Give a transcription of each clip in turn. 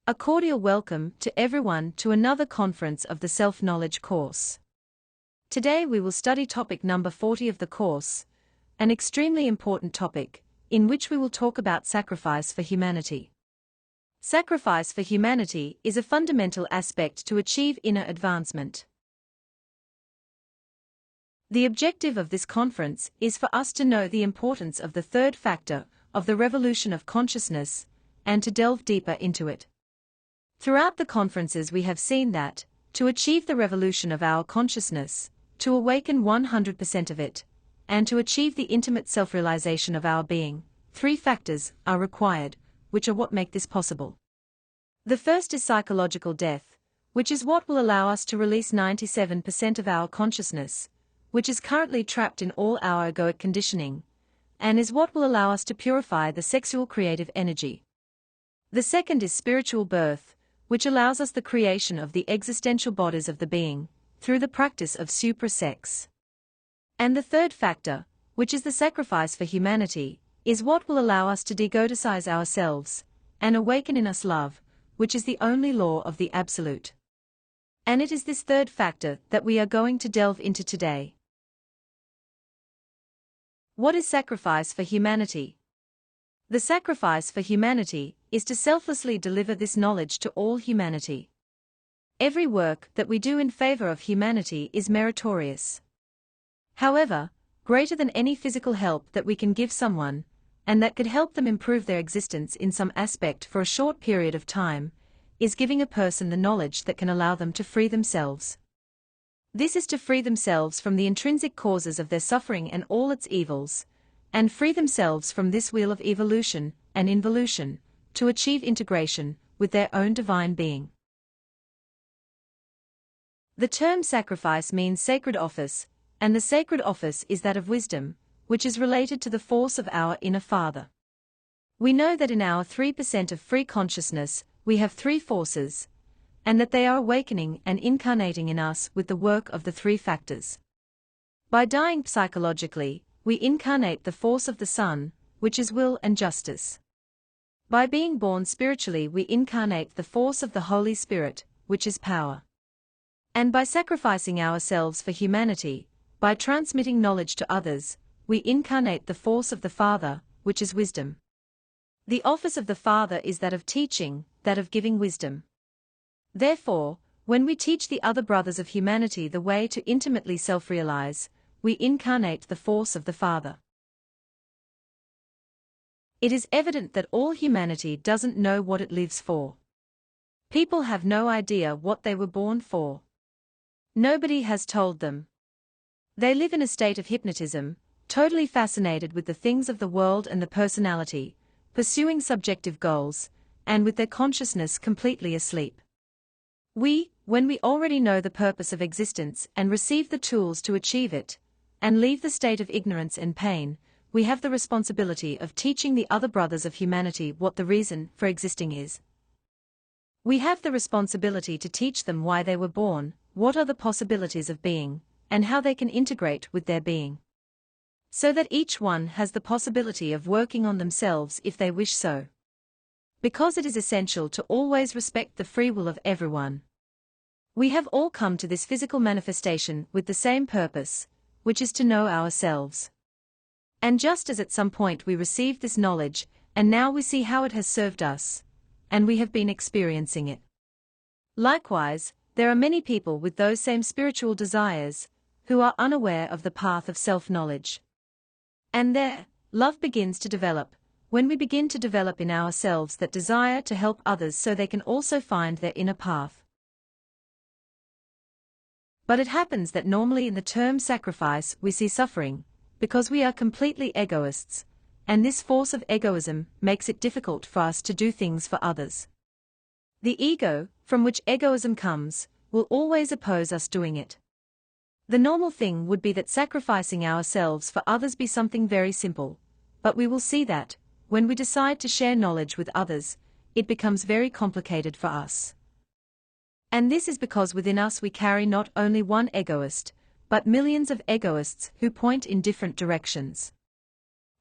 A cordial welcome to everyone to another conference of the Self-Knowledge course. Today we will study topic number 40 of the course, an extremely important topic, in which we will talk about sacrifice for humanity. Sacrifice for humanity is a fundamental aspect to achieve inner advancement. The objective of this conference is for us to know the importance of the third factor of the revolution of consciousness, and to delve deeper into it. Throughout the conferences we have seen that, to achieve the revolution of our consciousness, to awaken 100% of it, and to achieve the intimate self-realization of our being, three factors are required, which are what make this possible. The first is psychological death, which is what will allow us to release 97% of our consciousness, which is currently trapped in all our egoic conditioning, and is what will allow us to purify the sexual creative energy. The second is spiritual birth, which allows us the creation of the existential bodies of the being, through the practice of supra-sex. And the third factor, which is the sacrifice for humanity, is what will allow us to degodicize ourselves, and awaken in us love, which is the only law of the Absolute. And it is this third factor that we are going to delve into today. What is sacrifice for humanity? The sacrifice for humanity is to selflessly deliver this knowledge to all humanity. Every work that we do in favor of humanity is meritorious. However, greater than any physical help that we can give someone, and that could help them improve their existence in some aspect for a short period of time, is giving a person the knowledge that can allow them to free themselves. This is to free themselves from the intrinsic causes of their suffering and all its evils, and free themselves from this wheel of evolution and involution, to achieve integration with their own divine being. The term sacrifice means sacred office, and the sacred office is that of wisdom, which is related to the force of our inner Father. We know that in our 3% of free consciousness, we have three forces, and that they are awakening and incarnating in us with the work of the three factors. By dying psychologically, we incarnate the force of the Sun, which is will and justice. By being born spiritually, we incarnate the force of the Holy Spirit, which is power. And by sacrificing ourselves for humanity, by transmitting knowledge to others, we incarnate the force of the Father, which is wisdom. The office of the Father is that of teaching, that of giving wisdom. Therefore, when we teach the other brothers of humanity the way to intimately self-realize, we incarnate the force of the Father. It is evident that all humanity doesn't know what it lives for. People have no idea what they were born for. Nobody has told them. They live in a state of hypnotism, totally fascinated with the things of the world and the personality, pursuing subjective goals, and with their consciousness completely asleep. When we already know the purpose of existence and receive the tools to achieve it, and leave the state of ignorance and pain, we have the responsibility of teaching the other brothers of humanity what the reason for existing is. We have the responsibility to teach them why they were born, what are the possibilities of being, and how they can integrate with their being. So that each one has the possibility of working on themselves if they wish so. Because it is essential to always respect the free will of everyone. We have all come to this physical manifestation with the same purpose, which is to know ourselves. And just as at some point we received this knowledge, and now we see how it has served us, and we have been experiencing it. Likewise, there are many people with those same spiritual desires, who are unaware of the path of self-knowledge. And there, love begins to develop, when we begin to develop in ourselves that desire to help others so they can also find their inner path. But it happens that normally in the term sacrifice we see suffering, because we are completely egoists, and this force of egoism makes it difficult for us to do things for others. The ego, from which egoism comes, will always oppose us doing it. The normal thing would be that sacrificing ourselves for others be something very simple, but we will see that, when we decide to share knowledge with others, it becomes very complicated for us. And this is because within us we carry not only one egoist, but millions of egoists who point in different directions.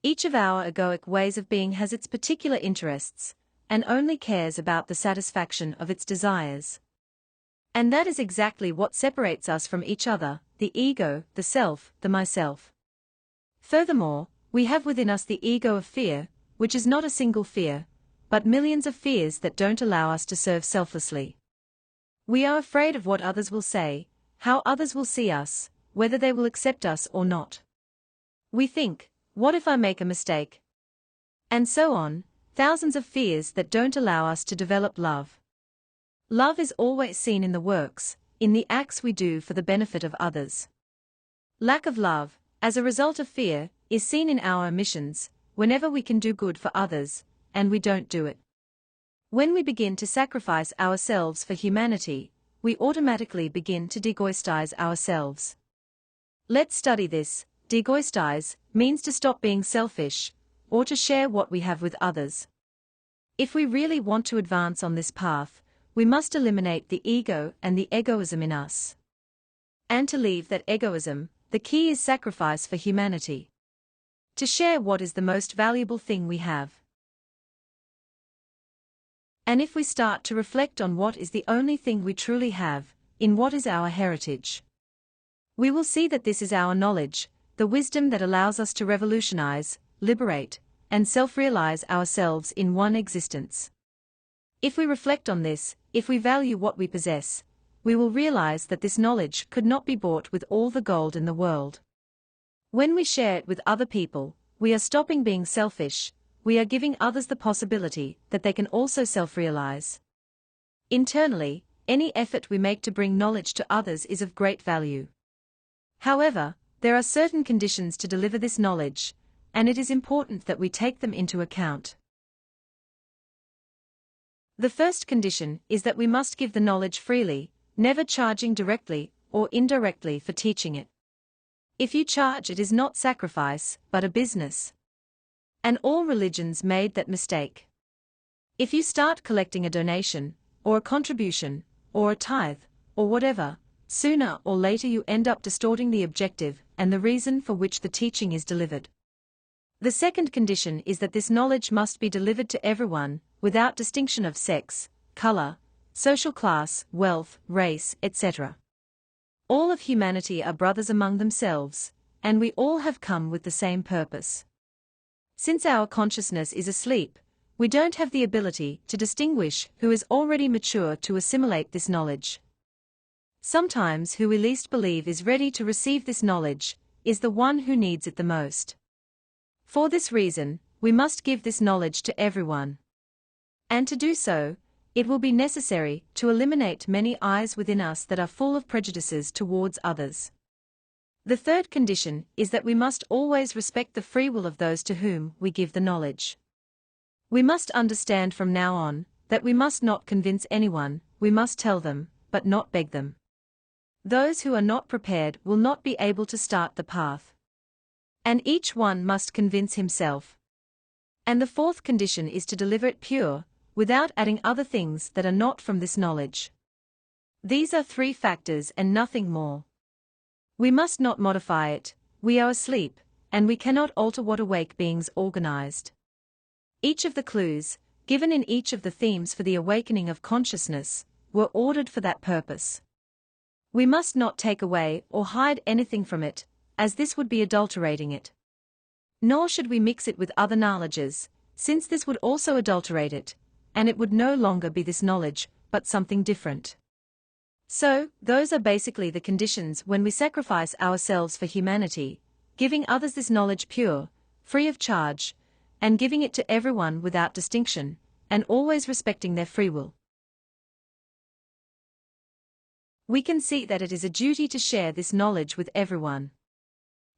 Each of our egoic ways of being has its particular interests, and only cares about the satisfaction of its desires. And that is exactly what separates us from each other, the ego, the self, the myself. Furthermore, we have within us the ego of fear, which is not a single fear, but millions of fears that don't allow us to serve selflessly. We are afraid of what others will say, how others will see us, whether they will accept us or not. We think, what if I make a mistake? And so on, thousands of fears that don't allow us to develop love. Love is always seen in the works, in the acts we do for the benefit of others. Lack of love, as a result of fear, is seen in our omissions, whenever we can do good for others, and we don't do it. When we begin to sacrifice ourselves for humanity, we automatically begin to deegoistize ourselves. Let's study this. Deegoistize means to stop being selfish, or to share what we have with others. If we really want to advance on this path, we must eliminate the ego and the egoism in us. And to leave that egoism, the key is sacrifice for humanity. To share what is the most valuable thing we have. And if we start to reflect on what is the only thing we truly have, in what is our heritage, we will see that this is our knowledge, the wisdom that allows us to revolutionize, liberate, and self-realize ourselves in one existence. If we reflect on this, if we value what we possess, we will realize that this knowledge could not be bought with all the gold in the world. When we share it with other people, we are stopping being selfish, we are giving others the possibility that they can also self-realize. Internally, any effort we make to bring knowledge to others is of great value. However, there are certain conditions to deliver this knowledge, and it is important that we take them into account. The first condition is that we must give the knowledge freely, never charging directly or indirectly for teaching it. If you charge, it is not sacrifice, but a business. And all religions made that mistake. If you start collecting a donation, or a contribution, or a tithe, or whatever, sooner or later you end up distorting the objective and the reason for which the teaching is delivered. The second condition is that this knowledge must be delivered to everyone, without distinction of sex, color, social class, wealth, race, etc. All of humanity are brothers among themselves, and we all have come with the same purpose. Since our consciousness is asleep, we don't have the ability to distinguish who is already mature to assimilate this knowledge. Sometimes who we least believe is ready to receive this knowledge is the one who needs it the most. For this reason, we must give this knowledge to everyone. And to do so, it will be necessary to eliminate many eyes within us that are full of prejudices towards others. The third condition is that we must always respect the free will of those to whom we give the knowledge. We must understand from now on that we must not convince anyone, we must tell them, but not beg them. Those who are not prepared will not be able to start the path. And each one must convince himself. And the fourth condition is to deliver it pure, without adding other things that are not from this knowledge. These are 3 factors and nothing more. We must not modify it, we are asleep, and we cannot alter what awake beings organized. Each of the clues, given in each of the themes for the awakening of consciousness, were ordered for that purpose. We must not take away or hide anything from it, as this would be adulterating it. Nor should we mix it with other knowledges, since this would also adulterate it, and it would no longer be this knowledge, but something different. So, those are basically the conditions when we sacrifice ourselves for humanity, giving others this knowledge pure, free of charge, and giving it to everyone without distinction, and always respecting their free will. We can see that it is a duty to share this knowledge with everyone.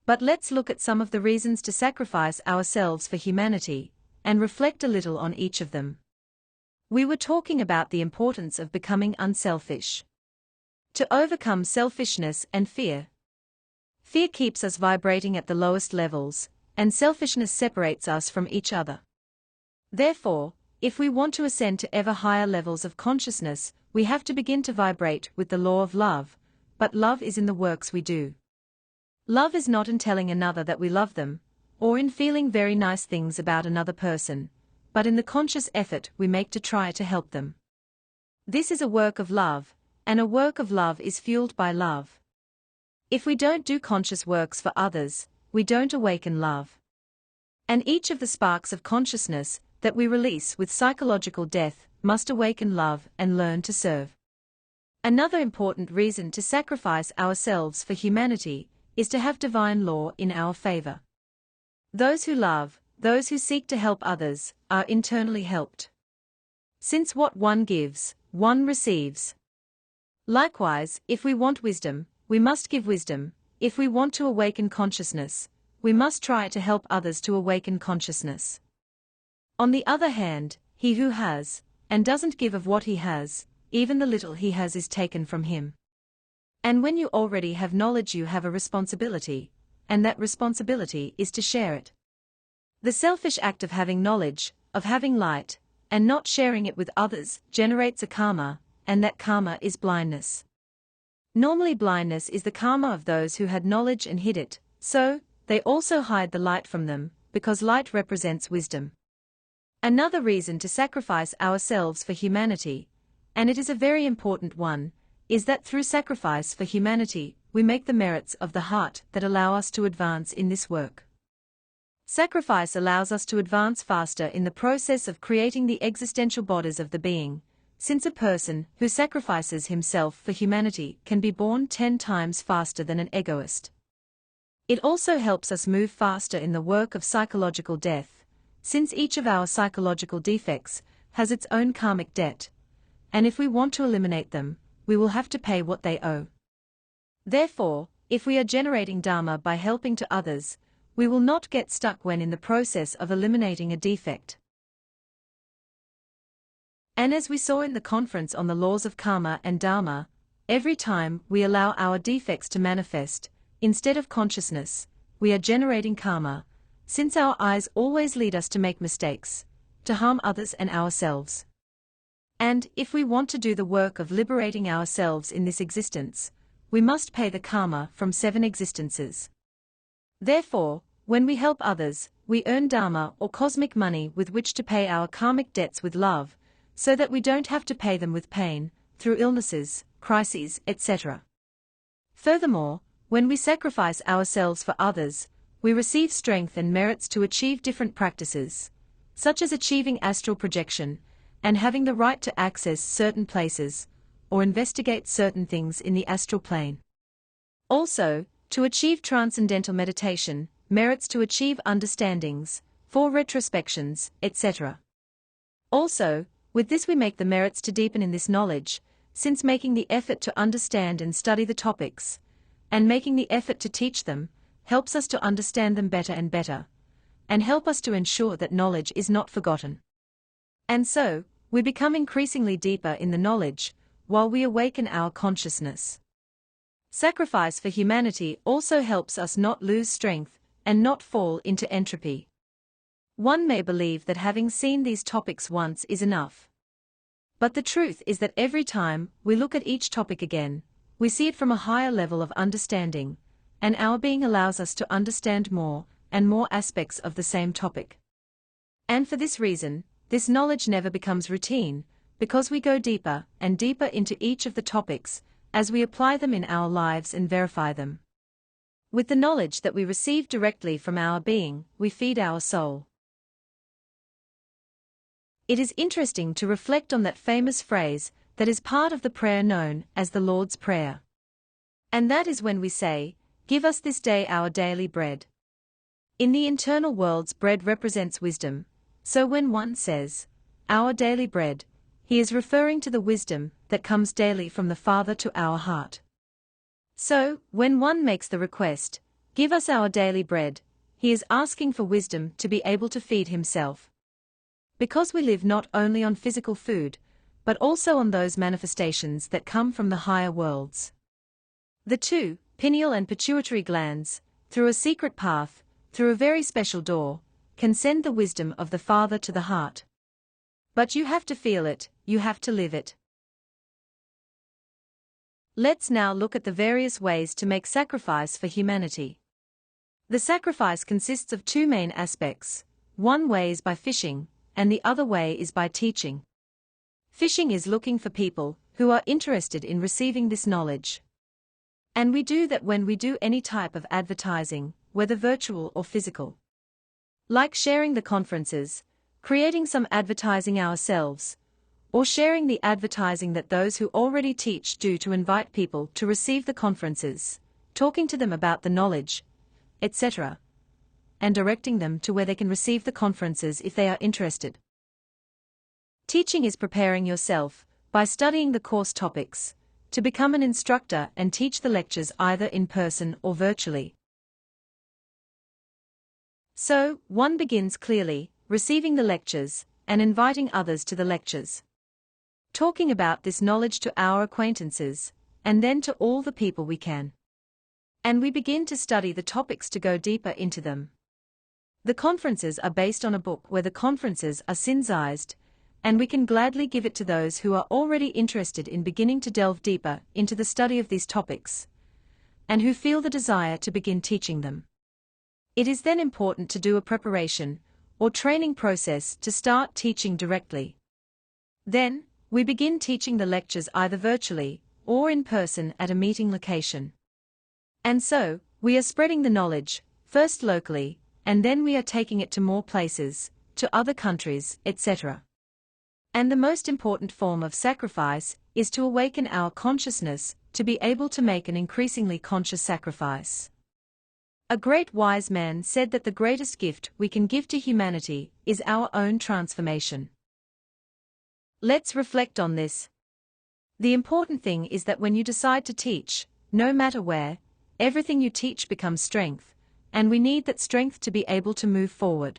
But let's look at some of the reasons to sacrifice ourselves for humanity, and reflect a little on each of them. We were talking about the importance of becoming unselfish. To overcome selfishness and fear. Fear keeps us vibrating at the lowest levels, and selfishness separates us from each other. Therefore, if we want to ascend to ever higher levels of consciousness, we have to begin to vibrate with the law of love, but love is in the works we do. Love is not in telling another that we love them, or in feeling very nice things about another person, but in the conscious effort we make to try to help them. This is a work of love, and a work of love is fueled by love. If we don't do conscious works for others, we don't awaken love. And each of the sparks of consciousness that we release with psychological death must awaken love and learn to serve. Another important reason to sacrifice ourselves for humanity is to have divine law in our favor. Those who love, those who seek to help others, are internally helped. Since what one gives, one receives. Likewise, if we want wisdom, we must give wisdom. If we want to awaken consciousness, we must try to help others to awaken consciousness. On the other hand, he who has, and doesn't give of what he has, even the little he has is taken from him. And when you already have knowledge, you have a responsibility, and that responsibility is to share it. The selfish act of having knowledge, of having light, and not sharing it with others, generates a karma, and that karma is blindness. Normally blindness is the karma of those who had knowledge and hid it, so they also hide the light from them, because light represents wisdom. Another reason to sacrifice ourselves for humanity, and it is a very important one, is that through sacrifice for humanity, we make the merits of the heart that allow us to advance in this work. Sacrifice allows us to advance faster in the process of creating the existential bodies of the being, since a person who sacrifices himself for humanity can be born 10 times faster than an egoist. It also helps us move faster in the work of psychological death, since each of our psychological defects has its own karmic debt, and if we want to eliminate them, we will have to pay what they owe. Therefore, if we are generating Dharma by helping to others, we will not get stuck when in the process of eliminating a defect. And as we saw in the conference on the laws of karma and Dharma, every time we allow our defects to manifest, instead of consciousness, we are generating karma, since our eyes always lead us to make mistakes, to harm others and ourselves. And if we want to do the work of liberating ourselves in this existence, we must pay the karma from 7 existences. Therefore, when we help others, we earn Dharma or cosmic money with which to pay our karmic debts with love, so that we don't have to pay them with pain, through illnesses, crises, etc. Furthermore, when we sacrifice ourselves for others, we receive strength and merits to achieve different practices, such as achieving astral projection, and having the right to access certain places, or investigate certain things in the astral plane. Also, to achieve transcendental meditation, merits to achieve understandings, for retrospections, etc. Also, with this we make the merits to deepen in this knowledge, since making the effort to understand and study the topics, and making the effort to teach them, helps us to understand them better and better, and help us to ensure that knowledge is not forgotten. And so, we become increasingly deeper in the knowledge, while we awaken our consciousness. Sacrifice for humanity also helps us not lose strength, and not fall into entropy. One may believe that having seen these topics once is enough. But the truth is that every time we look at each topic again, we see it from a higher level of understanding, and our being allows us to understand more and more aspects of the same topic. And for this reason, this knowledge never becomes routine, because we go deeper and deeper into each of the topics, as we apply them in our lives and verify them. With the knowledge that we receive directly from our being, we feed our soul. It is interesting to reflect on that famous phrase that is part of the prayer known as the Lord's Prayer. And that is when we say, "Give us this day our daily bread." In the internal worlds, bread represents wisdom, so when one says, "Our daily bread," he is referring to the wisdom that comes daily from the Father to our heart. So, when one makes the request, "Give us our daily bread," he is asking for wisdom to be able to feed himself. Because we live not only on physical food, but also on those manifestations that come from the higher worlds. The 2, pineal and pituitary glands, through a secret path, through a very special door, can send the wisdom of the Father to the heart. But you have to feel it, you have to live it. Let's now look at the various ways to make sacrifice for humanity. The sacrifice consists of 2 main aspects. One way is by fishing, and the other way is by teaching. Fishing is looking for people who are interested in receiving this knowledge. And we do that when we do any type of advertising, whether virtual or physical. Like sharing the conferences, creating some advertising ourselves, or sharing the advertising that those who already teach do to invite people to receive the conferences, talking to them about the knowledge, etc., and directing them to where they can receive the conferences if they are interested. Teaching is preparing yourself, by studying the course topics, to become an instructor and teach the lectures either in person or virtually. So, one begins clearly, receiving the lectures, and inviting others to the lectures. Talking about this knowledge to our acquaintances, and then to all the people we can. And we begin to study the topics to go deeper into them. The conferences are based on a book where the conferences are synthesized, and we can gladly give it to those who are already interested in beginning to delve deeper into the study of these topics, and who feel the desire to begin teaching them. It is then important to do a preparation, or training process to start teaching directly. Then, we begin teaching the lectures either virtually, or in person at a meeting location. And so, we are spreading the knowledge, first locally, and then we are taking it to more places, to other countries, etc. And the most important form of sacrifice is to awaken our consciousness to be able to make an increasingly conscious sacrifice. A great wise man said that the greatest gift we can give to humanity is our own transformation. Let's reflect on this. The important thing is that when you decide to teach, no matter where, everything you teach becomes strength, and we need that strength to be able to move forward.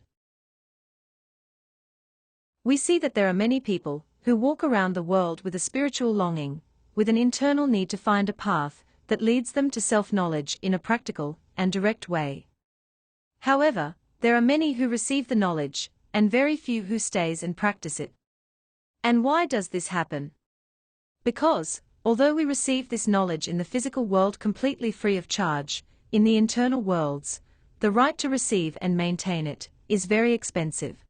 We see that there are many people who walk around the world with a spiritual longing, with an internal need to find a path that leads them to self-knowledge in a practical and direct way. However, there are many who receive the knowledge, and very few who stays and practice it. And why does this happen? Because, although we receive this knowledge in the physical world completely free of charge, in the internal worlds, the right to receive and maintain it is very expensive.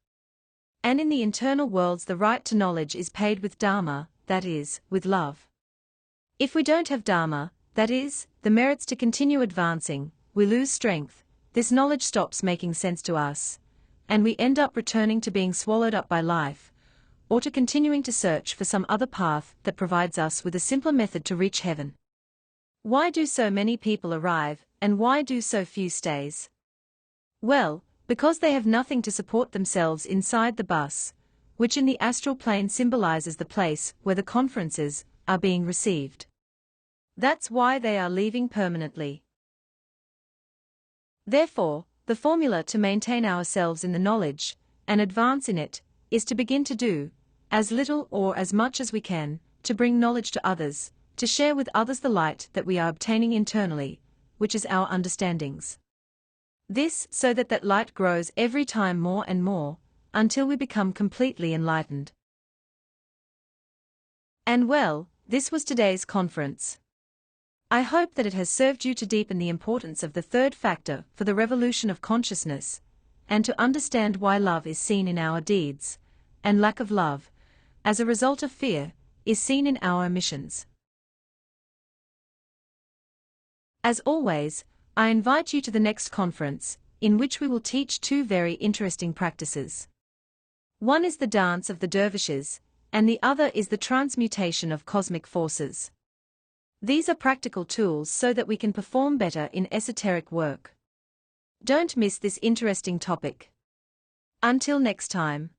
And in the internal worlds the right to knowledge is paid with Dharma, that is, with love. If we don't have Dharma, that is, the merits to continue advancing, we lose strength, this knowledge stops making sense to us, and we end up returning to being swallowed up by life, or to continuing to search for some other path that provides us with a simpler method to reach heaven. Why do so many people arrive, and why do so few stays? Well, because they have nothing to support themselves inside the bus, which in the astral plane symbolizes the place where the conferences are being received. That's why they are leaving permanently. Therefore, the formula to maintain ourselves in the knowledge, and advance in it, is to begin to do, as little or as much as we can, to bring knowledge to others, to share with others the light that we are obtaining internally, which is our understandings. This so that that light grows every time more and more, until we become completely enlightened. And well, this was today's conference. I hope that it has served you to deepen the importance of the third factor for the revolution of consciousness, and to understand why love is seen in our deeds, and lack of love, as a result of fear, is seen in our omissions. As always, I invite you to the next conference, in which we will teach two very interesting practices. One is the dance of the dervishes, and the other is the transmutation of cosmic forces. These are practical tools so that we can perform better in esoteric work. Don't miss this interesting topic. Until next time.